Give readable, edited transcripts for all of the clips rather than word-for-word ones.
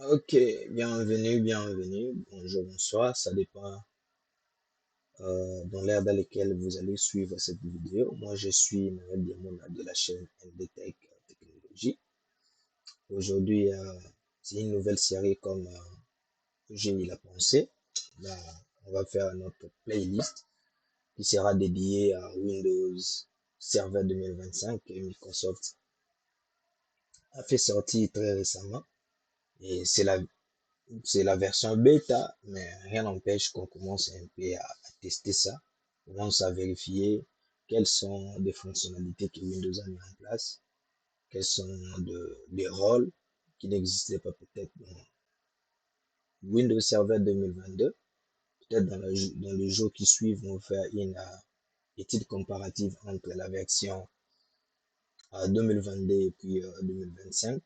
Ok, bienvenue, bonjour, bonsoir, ça dépend dans l'ère dans laquelle vous allez suivre cette vidéo. Moi, je suis Noël Diamouna de la chaîne NDTech Technologie. Aujourd'hui, c'est une nouvelle série comme j'ai eu la pensée. Là, on va faire notre playlist qui sera dédiée à Windows Server 2025 que Microsoft a fait sortir très récemment. Et c'est la version bêta, mais rien n'empêche qu'on commence un peu à tester ça. On commence à vérifier quelles sont des fonctionnalités que Windows a mis en place, quels sont des rôles qui n'existaient pas peut-être dans Windows Server 2022. Peut-être dans les jours qui suivent, on va faire une étude comparative entre la version 2022 et puis 2025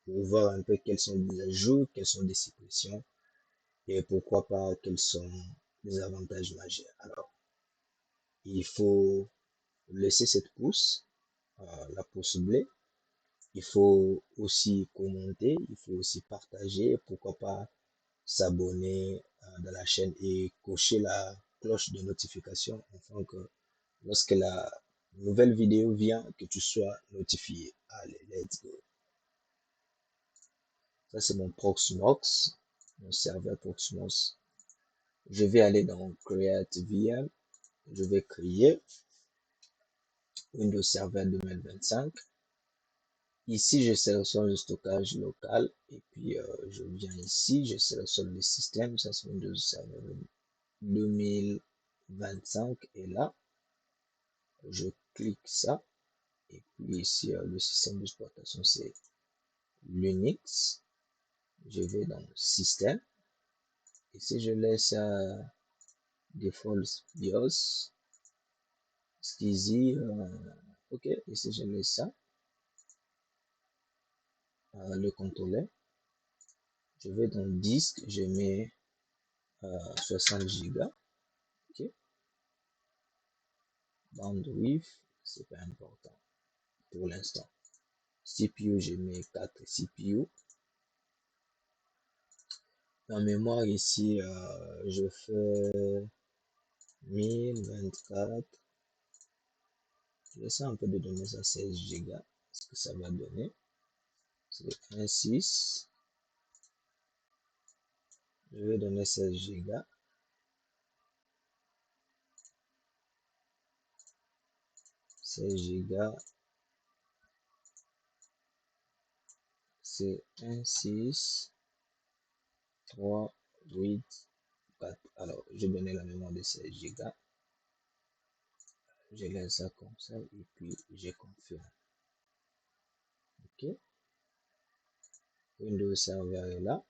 pour voir un peu quels sont les ajouts, quelles sont les suppressions et pourquoi pas quels sont les avantages majeurs. Alors, il faut laisser cette pouce, la pouce bleue. Il faut aussi commenter, il faut aussi partager, pourquoi pas s'abonner dans la chaîne et cocher la cloche de notification afin que lorsque la nouvelle vidéo vient, que tu sois notifié. Allez, let's go. Ça, c'est mon Proxmox, mon serveur Proxmox. Je vais aller dans Create VM. Je vais créer Windows Server 2025. Ici, je sélectionne le stockage local et puis je viens ici, je sélectionne le système. Ça, c'est Windows Server 2025 et là, je clique ça et puis ici, le système d'exploitation, c'est l'Unix. Je vais dans Système. Ici, je laisse Default BIOS. Skeezy, ok, ici, je laisse ça. Le contrôleur. Je vais dans disque, je mets 60 Go. Ok. Bandwidth, c'est pas important pour l'instant. CPU, je mets 4 CPU. La mémoire ici, je fais 1024. Je vais essayer un peu de donner ça 16 Go. Ce que ça va donner, c'est 1.6. Je vais donner 16 Go. 16 Go, c'est 1.6, 3, 8, 4. Alors, je vais donner la mémoire de 16 Go. Je laisse ça comme ça et puis je confirme. Ok. Windows Server est là.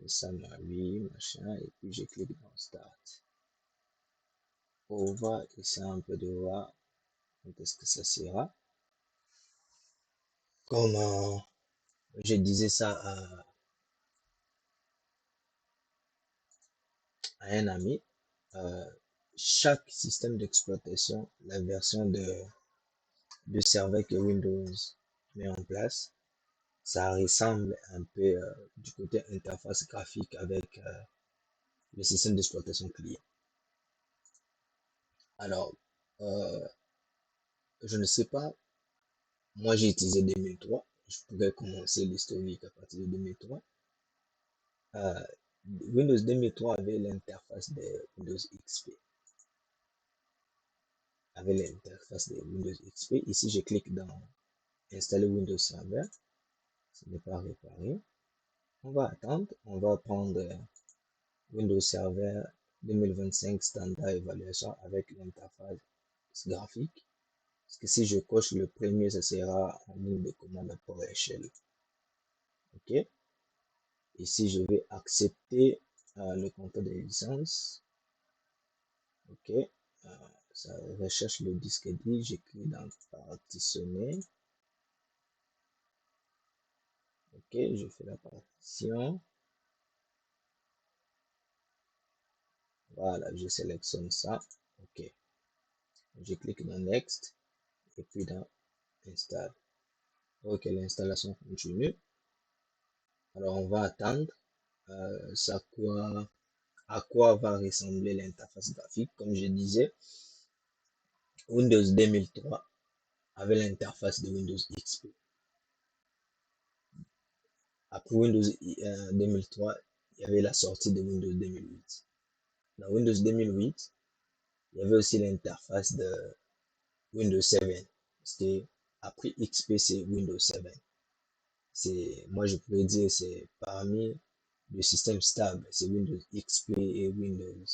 Ça m'a oui, machin, et puis je clique dans Start. On va essayer un peu de voir quand est-ce que ça sera. Comme je disais ça à un ami, euh, chaque système d'exploitation, la version de serveur que Windows met en place, ça ressemble un peu du côté interface graphique avec le système d'exploitation client. Alors, euh, je ne sais pas, moi j'ai utilisé 2003, je pourrais commencer l'historique à partir de 2003. Euh, Windows 2003 avait l'interface de Windows XP. Avec l'interface de Windows XP. Ici, je clique dans Installer Windows Server. Ce n'est pas réparé. On va attendre. On va prendre Windows Server 2025 Standard Évaluation avec l'interface graphique. Parce que si je coche le premier, ce sera en ligne de commande PowerShell. OK. Ici, je vais accepter le contrat de licence. OK. Ça recherche le disque dit. J'écris dans partitionner. OK. Je fais la partition. Voilà. Je sélectionne ça. OK. Je clique dans Next. Et puis dans Install. OK. L'installation continue. Alors, on va attendre. À quoi va ressembler l'interface graphique. Comme je disais, Windows 2003 avait l'interface de Windows XP. Après Windows 2003, il y avait la sortie de Windows 2008. Dans Windows 2008, il y avait aussi l'interface de Windows 7. Parce que après XP, c'est Windows 7. Moi, je pourrais dire, c'est parmi le système stable, c'est Windows XP et Windows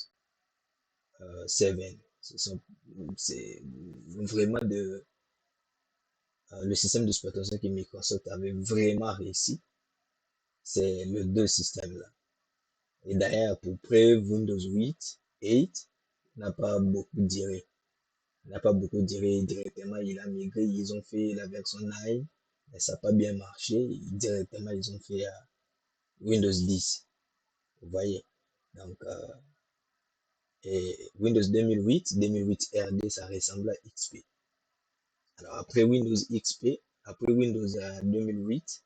7. C'est vraiment le système d'exploitation que Microsoft avait vraiment réussi. C'est le deux systèmes là. Et d'ailleurs, pour près Windows 8 n'a pas beaucoup duré. N'a pas beaucoup duré directement. Il a migré, ils ont fait la version 9, mais ça n'a pas bien marché. Directement, ils ont fait Windows 10. Vous voyez. Donc, et Windows 2008 RD, ça ressemble à XP. Alors, après Windows XP, après Windows 2008,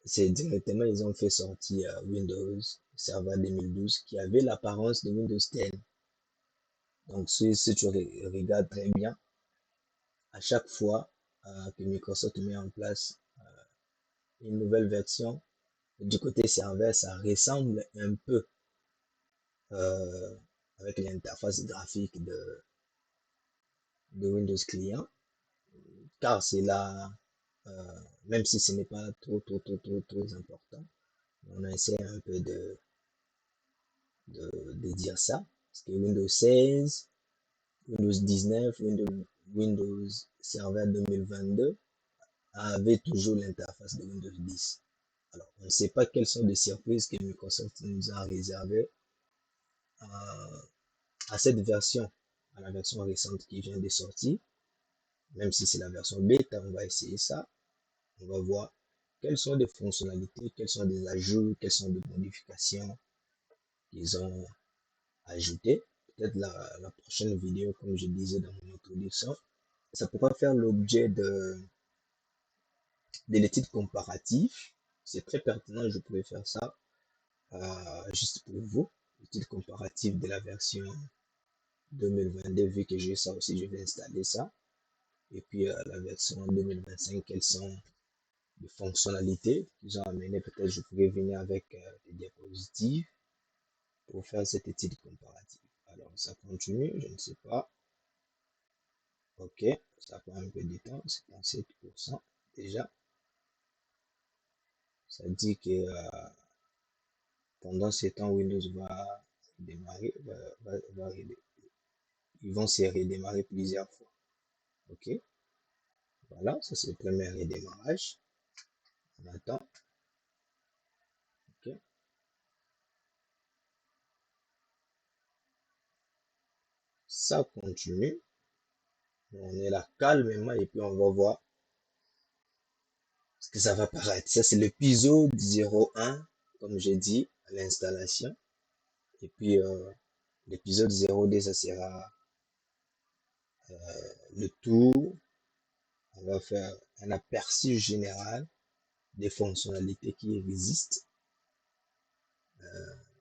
c'est directement, ils ont fait sortir Windows Server 2012 qui avait l'apparence de Windows 10. Donc, si tu regardes très bien, à chaque fois que Microsoft met en place une nouvelle version, du côté serveur, ça ressemble un peu euh, avec l'interface graphique de Windows Client, car c'est là, même si ce n'est pas trop important, on essaie un peu de dire ça, parce que Windows 16, Windows 19, Windows Server 2022 avait toujours l'interface de Windows 10. Alors, on ne sait pas quelles sont les surprises que Microsoft nous a réservées à, à cette version, à la version récente qui vient de sortir. Même si c'est la version bêta, on va essayer ça. On va voir quelles sont les fonctionnalités, quels sont les ajouts, quelles sont les modifications qu'ils ont ajoutées. Peut-être la prochaine vidéo, comme je disais dans mon introduction, ça pourra faire l'objet de l'étude comparative. C'est très pertinent, je pourrais faire ça juste pour vous. L'étude comparative de la version 2022, vu que j'ai ça aussi, je vais installer ça. Et puis la version 2025, quelles sont les fonctionnalités qu'ils ont amenées. Peut-être je pourrais venir avec des diapositives pour faire cette étude comparative. Alors ça continue, je ne sais pas. Ok, ça prend un peu de temps, 57% déjà. Ça dit que pendant ce temps, Windows va démarrer, ils vont se redémarrer plusieurs fois. Ok, voilà, ça c'est le premier redémarrage. On attend. Ok, ça continue. On est là calmement et puis on va voir ce que ça va paraître. Ça c'est l'épisode 01, comme j'ai dit, à l'installation. Et puis l'épisode 02, ça sera le tour. On va faire un aperçu général des fonctionnalités qui existent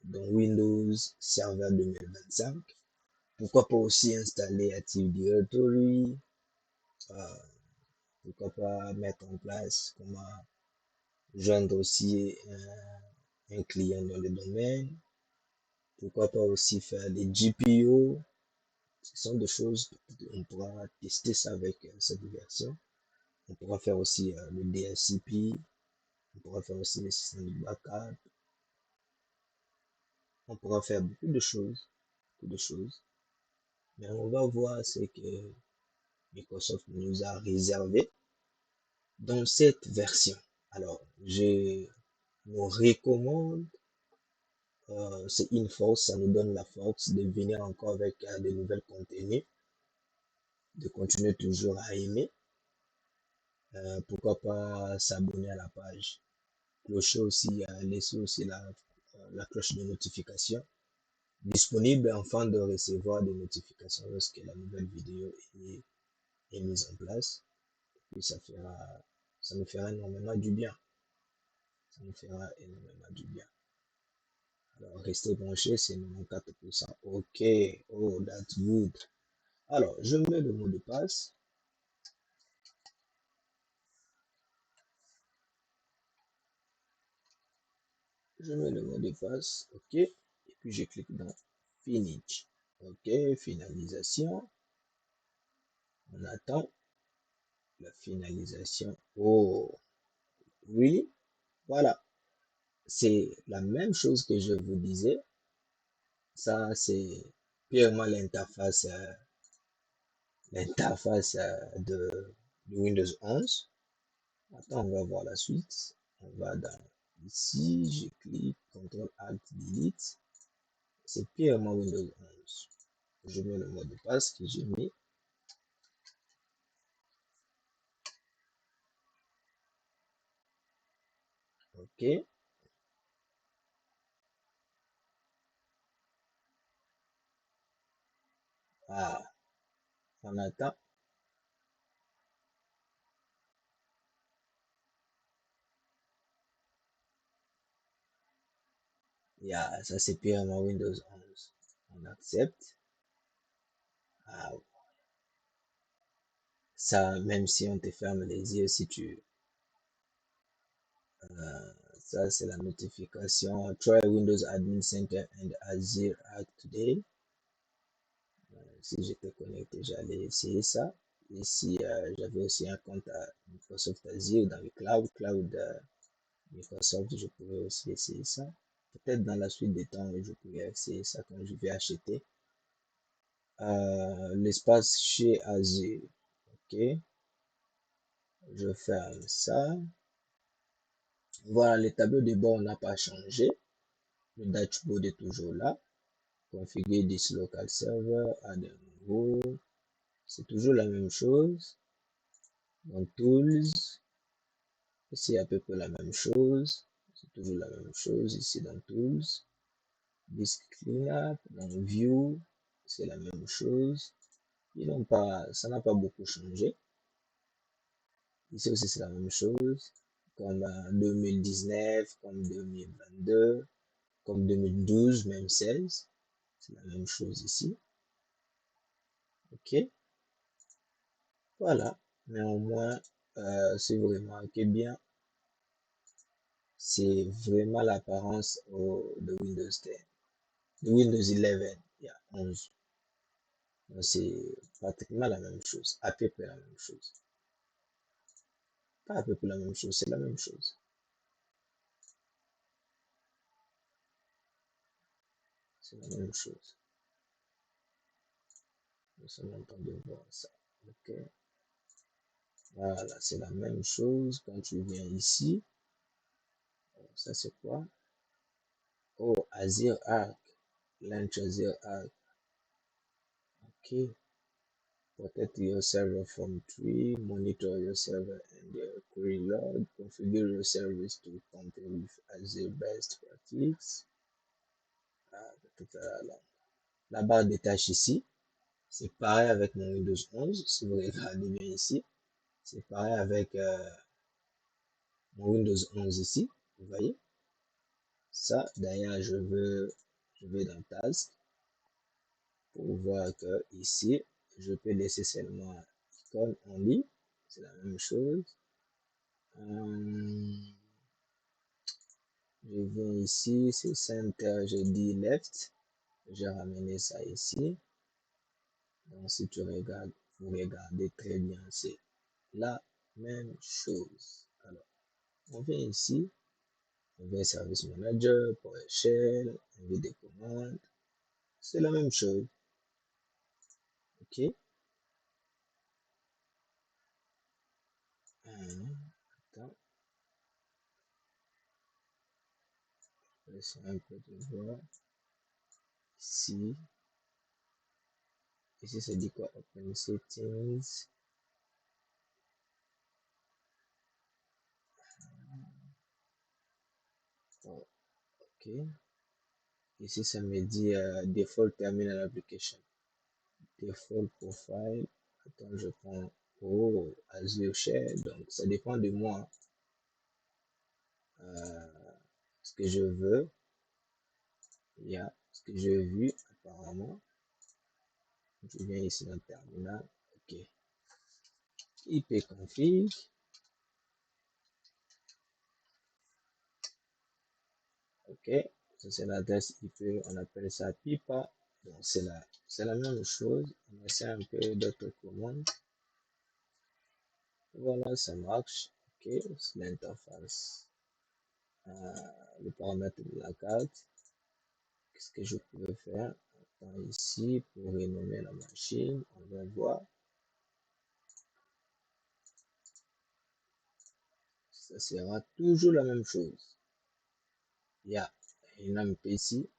dans Windows Server 2025. Pourquoi pas aussi installer Active Directory, euh, pourquoi pas mettre en place comment joindre aussi un client dans le domaine, pourquoi pas aussi faire des GPO. Ce sont des choses, on pourra tester ça avec cette version. On pourra faire aussi le DHCP, on pourra faire aussi le système de backup, on pourra faire beaucoup de choses, beaucoup de choses. Mais on va voir ce que Microsoft nous a réservé dans cette version. Alors, je nous recommande, c'est une force, ça nous donne la force de venir encore avec de nouvelles contenus, de continuer toujours à aimer. Pourquoi pas s'abonner à la page, clocher aussi, laisser aussi la cloche de notification disponible afin de recevoir des notifications lorsque la nouvelle vidéo est mise en place. Et ça nous fera énormément du bien. Ça nous fera énormément du bien. Alors, restez branchés, c'est 94%. OK. Oh, that's good. Alors, je mets le mot de passe. Je mets le mot de passe. OK. Et puis, je clique dans Finish. OK. Finalisation. On attend la finalisation. Oh, oui. Voilà. C'est la même chose que je vous disais. Ça, c'est purement l'interface de Windows 11. Attends, on va voir la suite. On va dans ici, je clique CTRL ALT Delete. C'est purement Windows 11. Je mets le mot de passe que j'ai mis. OK. Ah, on attend. Yeah, ça c'est purement Windows 11. On accepte. Ah, ça, même si on te ferme les yeux, si tu... ça, c'est la notification. Try Windows Admin Center and Azure Arc today. Si j'étais connecté, j'allais essayer ça. Ici, j'avais aussi un compte à Microsoft Azure dans le cloud Microsoft, je pourrais aussi essayer ça. Peut-être dans la suite des temps, je pourrais essayer ça quand je vais acheter l'espace chez Azure. OK, je ferme ça. Voilà, le tableau de bord n'a pas changé. Le dashboard est toujours là. Configurer this local server, add un nouveau. C'est toujours la même chose. Dans Tools, c'est à peu près la même chose. C'est toujours la même chose ici dans Tools. Disk Cleanup, dans View, c'est la même chose. Ils n'ont pas, ça n'a pas beaucoup changé. Ici aussi, c'est la même chose. Comme 2019, comme 2022, comme 2012, même 16. C'est la même chose ici. OK. Voilà. Néanmoins, si vous remarquez bien, c'est vraiment l'apparence de Windows 10, de Windows 11, il y a 11. C'est pratiquement la même chose, à peu près la même chose. Pas à peu près la même chose, c'est la même chose. C'est la même chose. Nous sommes en train de voir ça. OK. Voilà, c'est la même chose. Quand tu viens ici, ça c'est quoi? Oh, Azure Arc. Launch Azure Arc. OK. Protect your server from tree, monitor your server and your query log, configure your service to comply with Azure best practices. Ah, la barre des tâches ici, c'est pareil avec mon Windows 11. Si vous regardez bien ici, c'est pareil avec mon Windows 11 ici. Vous voyez ça. D'ailleurs, je vais dans Task pour voir que ici, je peux laisser seulement icône only. C'est la même chose. Je viens ici, c'est center, je dis left. J'ai ramené ça ici. Donc, si tu regardes, vous regardez très bien, c'est la même chose. Alors, on vient ici, on vient Service Manager, PowerShell, on vient des commandes. C'est la même chose. OK. Attends, je vais essayer un peu de voir. Ici, ici, c'est dit quoi? Open Settings. Oh, OK. Ici, ça me dit Default Terminal Application. Default Profile. Attends, je prends Azure Share. Donc, ça dépend de moi. ce que je veux. Il y a ce que j'ai vu apparemment. Je viens ici dans le terminal. OK. ipconfig. OK. Ça, c'est l'adresse IP. On appelle ça pipa. Donc, c'est la même chose. On essaie un peu d'autres commandes. Voilà, ça marche. OK. C'est l'interface. Le paramètre de la carte. Qu'est-ce que je peux faire? Attends, ici, pour renommer la machine, on va voir. Ça sera toujours la même chose. Il y a une PC.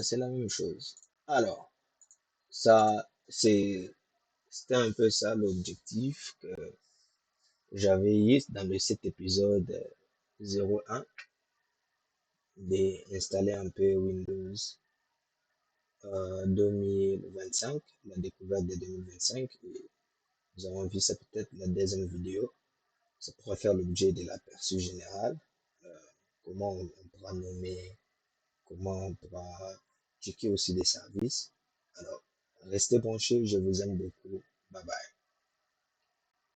C'est la même chose. Alors, ça, c'était un peu ça l'objectif que j'avais eu dans cet épisode 01 d'installer un peu Windows 2025, la découverte de 2025. Et nous avons vu ça peut-être la deuxième vidéo. Ça pourrait faire l'objet de l'aperçu général. Euh, comment on pourra nommer, comment on pourra checker aussi des services. Alors, restez branchés, je vous aime beaucoup. Bye bye.